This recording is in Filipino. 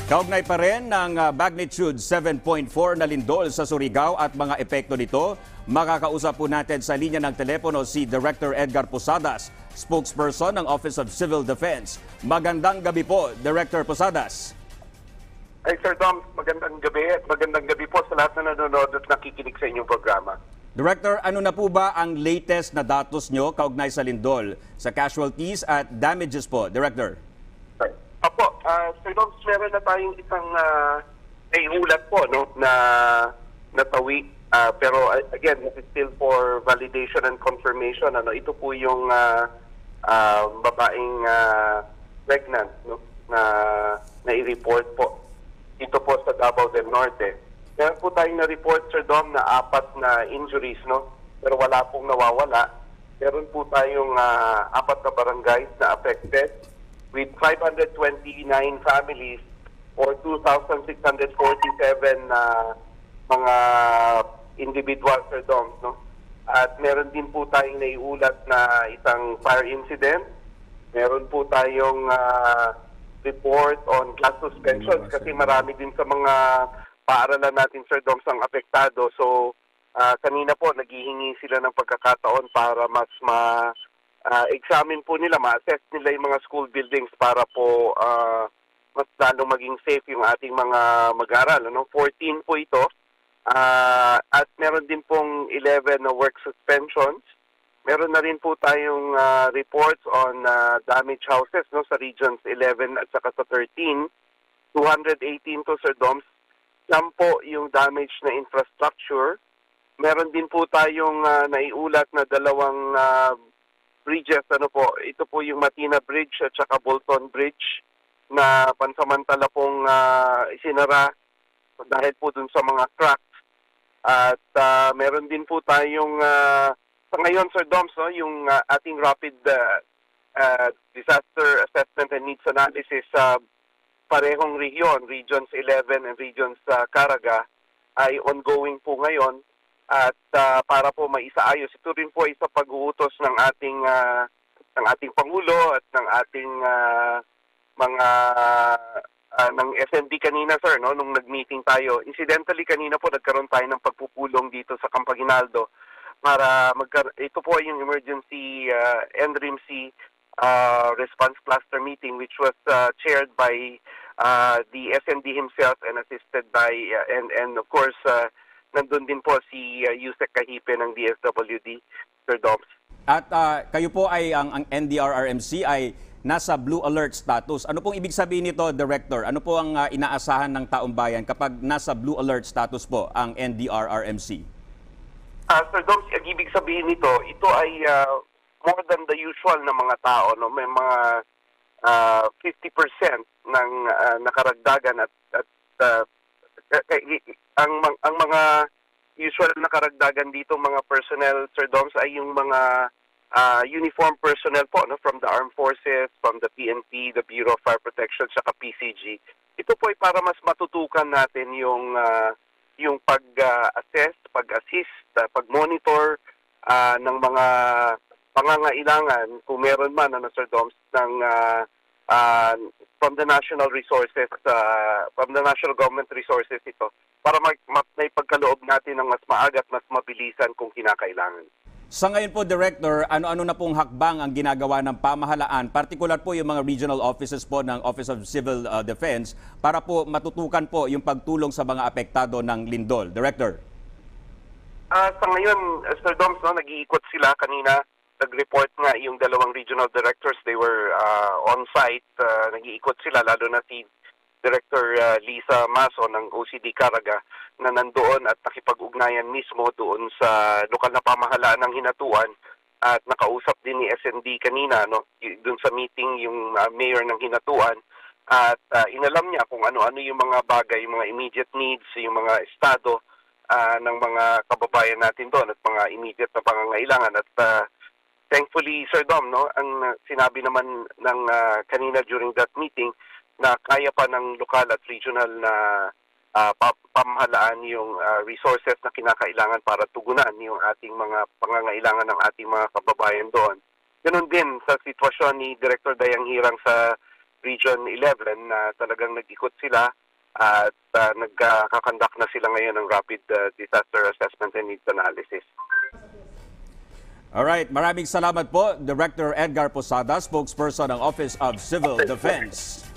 Kaugnay pa rin ng magnitude 7.4 na lindol sa Surigao at mga epekto nito, makakausap po natin sa linya ng telepono si Director Edgar Posadas, spokesperson ng Office of Civil Defense. Magandang gabi po, Director Posadas. Ay Sir Dom, magandang gabi at magandang gabi po sa lahat na nanonood at nakikinig sa inyong programa. Director, ano na po ba ang latest na datos nyo kaugnay sa lindol, sa casualties at damages po, Director? Apo, Sir Dom, meron na tayong isang naiulat po no, na natawi. Pero again, this is still for validation and confirmation. Ito po yung babaeng pregnant no, na i-report po. Ito po sa Davao del Norte. Meron po tayong na-report, Sir Dom, na 4 na injuries, no? Pero wala pong nawawala. Meron po tayong 4 na barangays na affected with 529 families or 2,647 mga individual, Sir Dom, no? At meron din po tayong naiulat na isang fire incident. Meron po tayong report on class suspensions kasi marami din sa mga paaralan natin, Sir Dom, ang apektado. So, kanina po, naghihingi sila ng pagkakataon para mas examine po nila, ma-assess nila yung mga school buildings para po mas lalong maging safe yung ating mga mag-aaral. 14 po ito. At meron din pong 11 na work suspensions. Meron na rin po tayong reports on damaged houses sa regions 11 at saka sa 13. 218 to, Sir Doms. Yan po yung damage na infrastructure. Meron din po tayong naiulat na 2 bridges. Ito po yung Matina Bridge at saka Bolton Bridge na pansamantala pong isinara dahil po dun sa mga cracks. At meron din po tayong sa ngayon, Sir Doms, yung ating rapid disaster assessment and needs analysis sa parehong regions 11 and regions Caraga, ay ongoing po ngayon. At para po maisaayos, ito rin po ay sa pag-uutos ng ating Pangulo at ng ating ng SND kanina, sir, nung nag-meeting tayo. Incidentally, kanina po nagkaroon tayo ng pagpupulong dito sa Campaginaldo para ito po yung emergency NRIMC response cluster meeting which was chaired by the SND himself and assisted by and of course nandun din po si Yusek Kahipe ng DSWD, Sir Doms. At kayo po ay ang NDRRMC ay nasa blue alert status. Ano pong ibig sabihin nito, Director? Ano po ang inaasahan ng taong bayan kapag nasa blue alert status po ang NDRRMC? Sir Doms, ang ibig sabihin nito, ito ay more than the usual na mga tao. No? May mga 50% ng nakaragdagan at ang mga usual na karagdagan dito mga personnel, Sir Doms, ay yung mga uniform personnel po from the Armed Forces, from the PNP, the Bureau of Fire Protection, saka PCG. Ito po ay para mas matutukan natin yung pag-assess, pag-assist, pag-monitor ng mga pangangailangan kung meron man, Sir Doms, ng from the national resources, from the national government resources ito, para may pagkaloob natin ng mas maaga at mas mabilisan kung kinakailangan. Sa ngayon po, Director, ano-ano na pong hakbang ang ginagawa ng pamahalaan, particular po yung mga regional offices po ng Office of Civil Defense, para po matutukan po yung pagtulong sa mga apektado ng lindol? Director? Sa ngayon, Sir Doms, nag-iikot sila kanina. Nag-report nga yung 2 regional directors. They were on-site. Nag-iikot sila, lalo na si Director Lisa Maso ng OCD Caraga na nandoon at nakipag-ugnayan mismo doon sa lokal na pamahalaan ng Hinatuan at nakausap din ni SND kanina doon sa meeting yung mayor ng Hinatuan at inalam niya kung ano-ano yung mga bagay, yung mga immediate needs, yung mga estado ng mga kababayan natin doon at mga immediate na pangangailangan at thankfully, Sir Dom, ang sinabi naman ng kanina during that meeting na kaya pa ng lokal at regional na pamahalaan yung resources na kinakailangan para tugunan yung ating mga pangangailangan ng ating mga kababayan doon. Ganun din sa sitwasyon ni Director Dayang Hirang sa Region 11 na talagang nag-ikot sila at nagkakandak na sila ngayon ng rapid disaster assessment and needs analysis. Alright, maraming salamat po, Director Edgar Posada, spokesperson ng Office of Civil Defense.